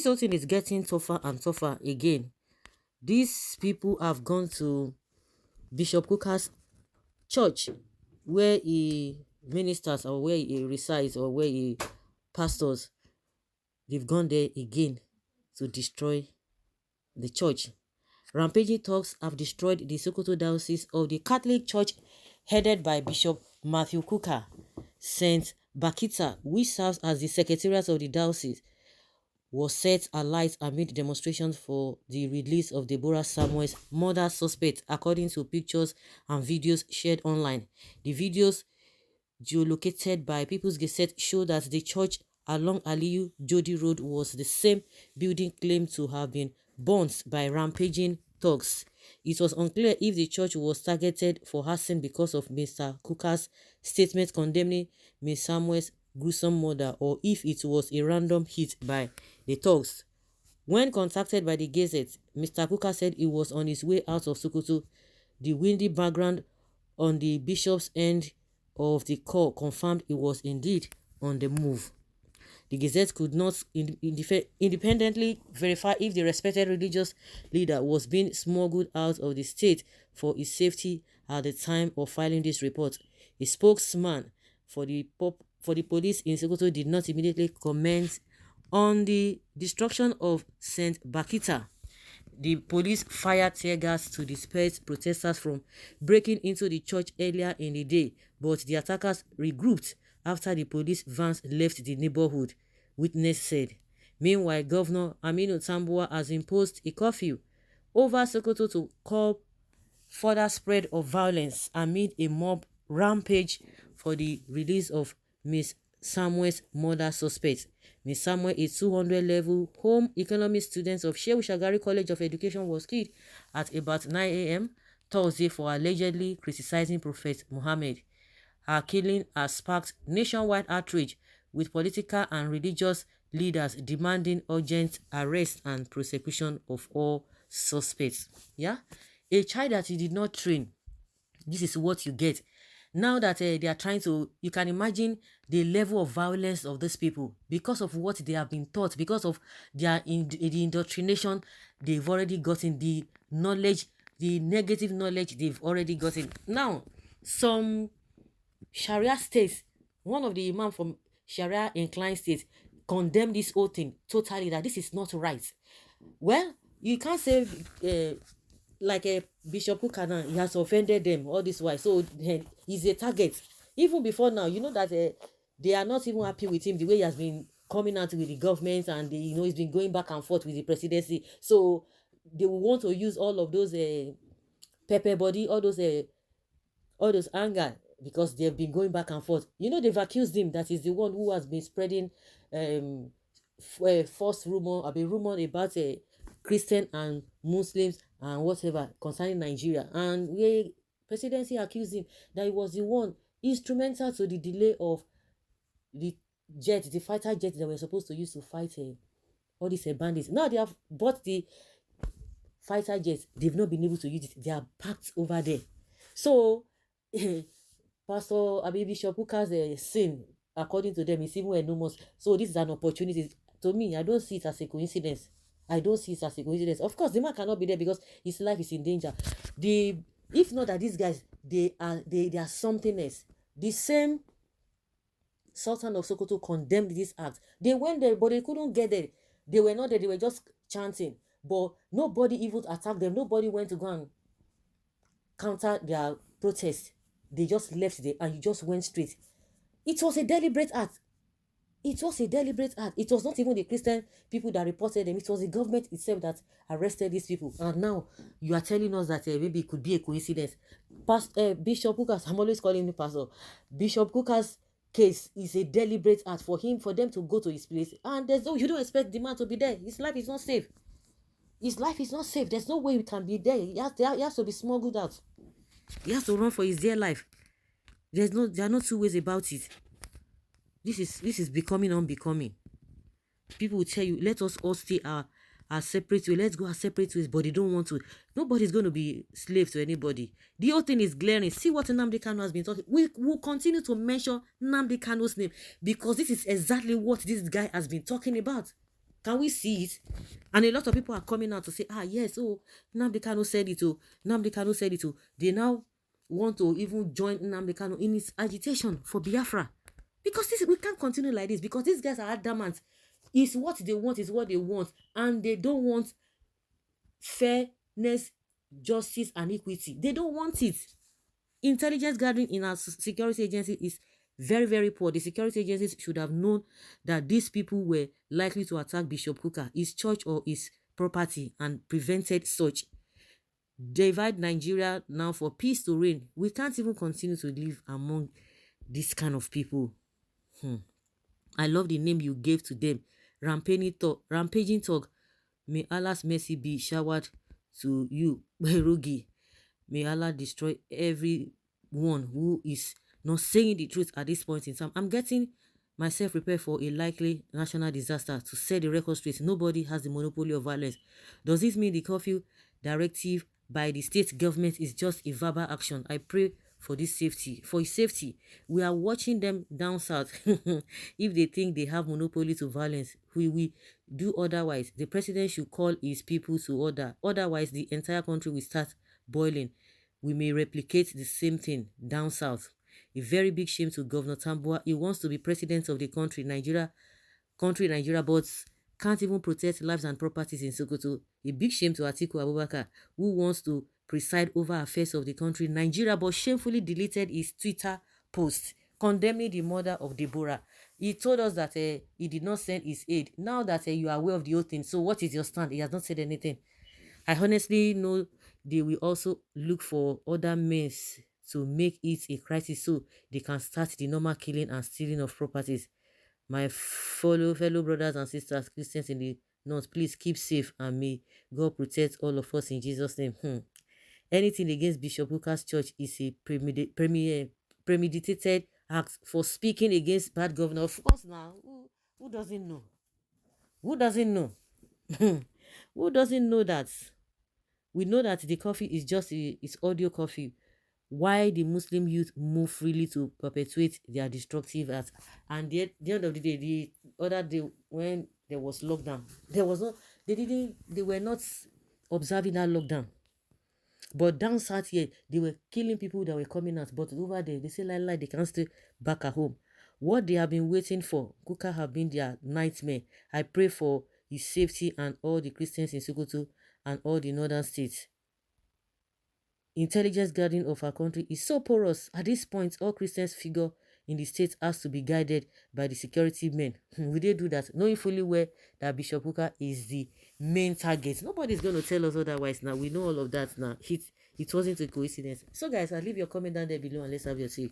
this whole thing is getting tougher and tougher again. These people have gone to Bishop Kukah's church where he ministers or where he resides or where he pastors. They've gone there again to destroy the church. Rampaging thugs have destroyed the Sokoto diocese of the Catholic Church headed by Bishop Matthew Kukah. St. Bakita, which serves as the secretariat of the diocese, was set alight amid demonstrations for the release of Deborah Samuel's murder suspect, according to pictures and videos shared online. The videos, geolocated by People's Gazette, show that the church along Aliyu Jodi Road was the same building claimed to have been burnt by rampaging thugs. It was unclear if the church was targeted for arson because of Mr. Kukah's statement condemning Ms. Samuel's gruesome murder, or if it was a random hit by the thugs. When contacted by the Gazette, Mr. Kukah said he was on his way out of Sokoto. The windy background on the bishop's end of the call confirmed he was indeed on the move. The Gazette could not independently verify if the respected religious leader was being smuggled out of the state for his safety at the time of filing this report. A spokesman for the police in Sokoto did not immediately comment on the destruction of St. Bakita. The police fired tear gas to disperse protesters from breaking into the church earlier in the day, but the attackers regrouped after the police vans left the neighborhood, witness said. Meanwhile, Governor Aminu Tambuwa has imposed a curfew over Sokoto to curb further spread of violence amid a mob rampage for the release of Ms. Samuel's murder suspect. Ms. Samuel, a 200-level home economics student of Shehu Shagari College of Education, was killed at about 9 a.m. Thursday for allegedly criticizing Prophet Muhammad. Her killing has sparked nationwide outrage, with political and religious leaders demanding urgent arrest and prosecution of all suspects. Yeah, a child that you did not train, this is what you get. Now that they are trying to, you can imagine the level of violence of these people because of what they have been taught, because of the indoctrination they've already gotten, the knowledge, the negative knowledge they've already gotten. Now, some Sharia states, one of the imam from Sharia inclined states condemned this whole thing totally, that this is not right. Well, you can't say like a Bishop Kukah, he has offended them all this while, so he's a target. Even before now, you know that they are not even happy with him, the way he has been coming out with the government, and he's been going back and forth with the presidency. So they will want to use all of those pepper body, all those anger, because they've been going back and forth. They've accused him that he's the one who has been spreading false rumor, about Christian and Muslims and whatever concerning Nigeria. And the presidency accused him that he was the one instrumental to the delay of the fighter jets that were supposed to use to fight all these bandits. Now they have bought the fighter jets. They've not been able to use it. They are packed over there. So Bishop Kukah's sin, according to them, is even enormous. So this is an opportunity. To me, I don't see it as a coincidence. Of course, the man cannot be there because his life is in danger. If not that these guys, they are something else. The same Sultan of Sokoto condemned this act. They went there, but they couldn't get there. They were not there. They were just chanting. But nobody even attacked them. Nobody went to go and counter their protest. They just left there and you just went straight. It was a deliberate act. It was not even the Christian people that reported them. It was the government itself that arrested these people. And now you are telling us that maybe it could be a coincidence. Bishop Kukah, I'm always calling him Pastor. Bishop Kukah's case is a deliberate act for them to go to his place. And you don't expect the man to be there. His life is not safe. There's no way he can be there. He has to be smuggled out. He has to run for his dear life. There are no two ways about it. This is becoming unbecoming. People will tell you, let us all stay our separate ways. Let's go our separate ways, but they don't want to. Nobody's going to be slave to anybody. The whole thing is glaring. See what Nnamdi Kanu has been talking. We will continue to mention Nnamdi Kanu's name because this is exactly what this guy has been talking about. Can we see it? And a lot of people are coming out to say, yes, Nnamdi Kanu said it, Nnamdi Kanu said it, They now want to even join Nnamdi Kanu in his agitation for Biafra. Because we can't continue like this, because these guys are adamant. It's what they want, is what they want. And they don't want fairness, justice, and equity. They don't want it. Intelligence gathering in our security agency is very, very poor. The security agencies should have known that these people were likely to attack Bishop Kukah, his church or his property, and prevented such. Divide Nigeria now for peace to reign. We can't even continue to live among this kind of people. I love the name you gave to them. Rampaging talk. May Allah's mercy be showered to you, Rugi. May Allah destroy everyone who is not saying the truth at this point in time. I'm getting myself prepared for a likely national disaster. To set the record straight, nobody has the monopoly of violence. Does this mean the curfew directive by the state government is just a verbal action? I pray for his safety. We are watching them down south. If they think they have monopoly to violence, we will do otherwise. The president should call his people to order. Otherwise, the entire country will start boiling. We may replicate the same thing down south. A very big shame to Governor Tambuwal. He wants to be president of the Nigeria, but can't even protect lives and properties in Sokoto. A big shame to Atiku Abubakar, who wants to preside over affairs of the country, Nigeria, but shamefully deleted his Twitter post condemning the murder of Deborah. He told us that he did not send his aid. Now that you are aware of the whole thing, so what is your stand? He has not said anything. I honestly know they will also look for other means to make it a crisis so they can start the normal killing and stealing of properties. My fellow brothers and sisters, Christians in the North, please keep safe and may God protect all of us in Jesus' name. Anything against Bishop Kukah's church is a premeditated act for speaking against bad governor. Of course now, who doesn't know? Who doesn't know? Who doesn't know that? We know that the coffee is just it's audio coffee. Why the Muslim youth move freely to perpetuate their destructive acts. And the end of the day, the other day when there was lockdown, they were not observing that lockdown. But down south here, they were killing people that were coming out. But over there, they say like they can't stay back at home. What they have been waiting for, Kukah have been their nightmare. I pray for his safety and all the Christians in Sokoto and all the northern states. Intelligence guarding of our country is so porous. At this point, all Christians figure in the state has to be guided by the security men. Will they do that? Knowing fully well that Bishop Kukah is the main target. Nobody's going to tell us otherwise now. We know all of that now. It wasn't a coincidence. So guys, I'll leave your comment down there below and let's have your take.